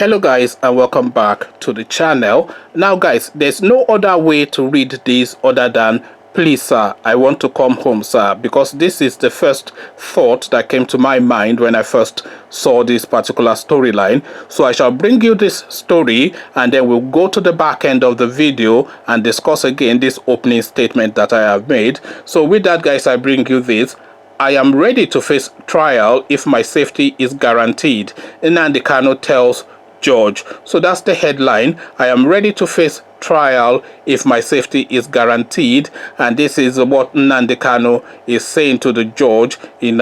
Hello guys, and welcome back to the channel. Now guys, there's no other way to read this other than please sir, I want to come home sir, because this is the first thought that came to my mind when I first saw this particular storyline. So I shall bring you this story and then we'll go to the back end of the video and discuss again this opening statement that I have made. So with that guys, I bring you this. I am ready to face trial if my safety is guaranteed, Nnamdi Kanu tells George. So that's the headline. I am ready to face trial if my safety is guaranteed, and this is what Nnamdi Kanu is saying to the judge in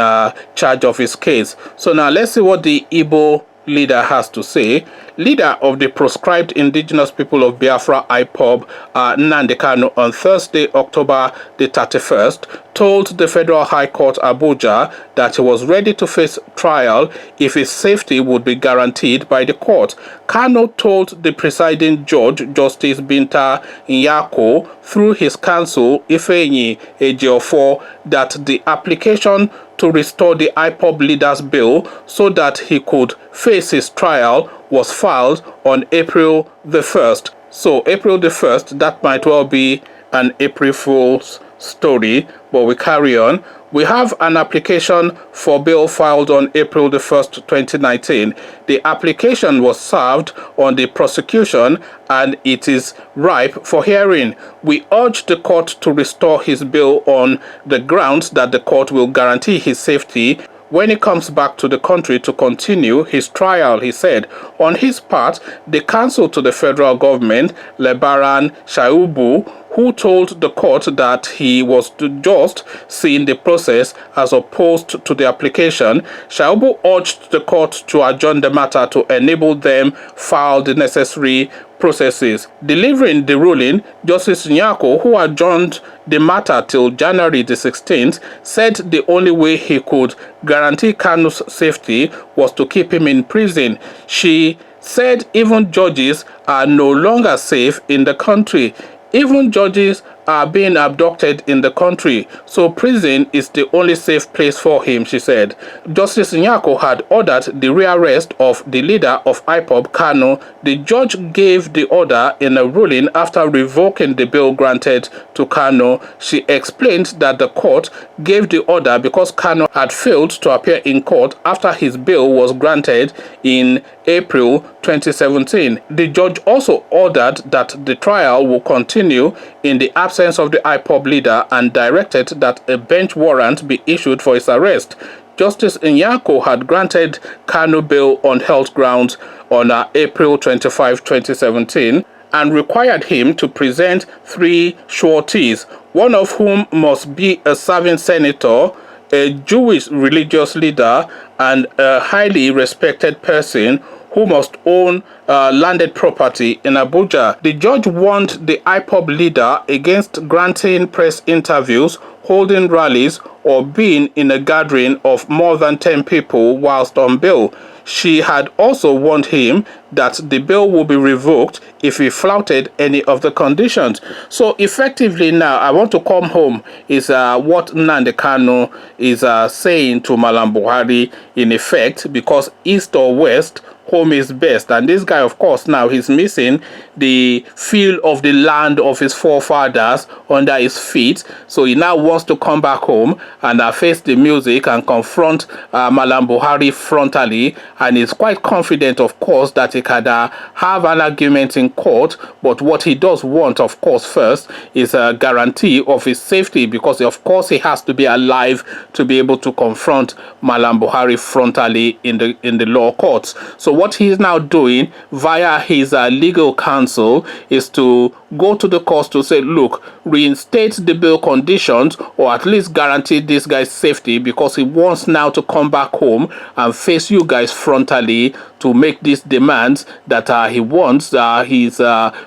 charge of his case. So now let's see what the Igbo leader has to say. Leader of the proscribed indigenous people of Biafra IPOB, Nnamdi Kanu, on Thursday, October the 31st, told the Federal High Court Abuja that he was ready to face trial if his safety would be guaranteed by the court. Kanu told the presiding judge, Justice Binta Nyako, through his counsel, Ifeanyi Ejiofor, that the application to restore the IPOB leader's bail so that he could face his trial was filed on April the 1st. So April the 1st, that might well be an April Fool's story, but we carry on. We have an application for bail filed on April the 1st, 2019. The application was served on the prosecution and it is ripe for hearing. We urge the court to restore his bail on the grounds that the court will guarantee his safety when he comes back to the country to continue his trial, he said. On his part, the counsel to the federal government, Lebaran Shaibu, who told the court that he was just seeing the process as opposed to the application, Shaibu urged the court to adjourn the matter to enable them file the necessary processes. Delivering the ruling, Justice Nyako, who adjourned the matter till January the 16th, said the only way he could guarantee Kanu's safety was to keep him in prison. She said even judges are no longer safe in the country. Even judges are being abducted in the country, so prison is the only safe place for him, she said. Justice Nyako had ordered the rearrest of the leader of IPOB, Kanu. The judge gave the order in a ruling after revoking the bail granted to Kanu. She explained that the court gave the order because Kanu had failed to appear in court after his bail was granted in April 2017. The judge also ordered that the trial will continue in the absence of the IPOB leader and directed that a bench warrant be issued for his arrest. Justice Nyako had granted Kanu bail on health grounds on April 25, 2017 and required him to present 3 sureties, one of whom must be a serving senator, a Jewish religious leader, and a highly respected person who must own landed property in Abuja. The judge warned the IPOB leader against granting press interviews, holding rallies, or being in a gathering of more than 10 people whilst on bail. She had also warned him that the bail will be revoked if he flouted any of the conditions. So effectively now, I want to come home is what Nnamdi Kanu is saying to Malam Buhari in effect, because east or west, home is best. And this guy, of course, now he's missing the feel of the land of his forefathers under his feet. So he now wants to come back home and face the music and confront Malam Buhari frontally. And he's quite confident, of course, that he can have an argument in court. But what he does want, of course, first is a guarantee of his safety, because, of course, he has to be alive to be able to confront Malam Buhari frontally in the law courts. So what he is now doing via his legal counsel is to go to the courts to say, look, reinstate the bail conditions or at least guarantee this guy's safety, because he wants now to come back home and face you guys frontally to make these demands that he wants his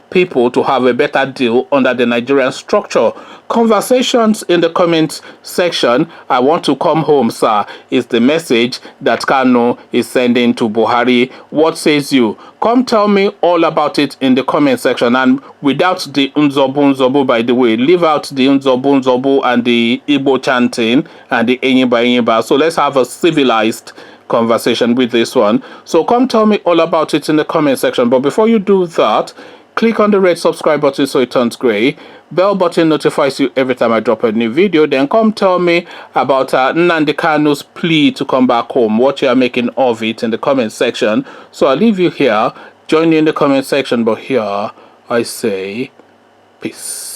people to have a better deal under the Nigerian structure. Conversations in the comments section. I want to come home, sir, is the message that Kanu is sending to Buhari. What says you? Come tell me all about it in the comment section, and without the Nzobu, by the way, leave out the Nzobu and the Igbo chanting and the Enyiba. So let's have a civilized conversation with this one. So come tell me all about it in the comment section. But before you do that, click on the red subscribe button so it turns gray. Bell button notifies you every time I drop a new video. Then come tell me about Nnamdi Kanu's plea to come back home. What you are making of it in the comment section. So I'll leave you here. Join me in the comment section. But here I say peace.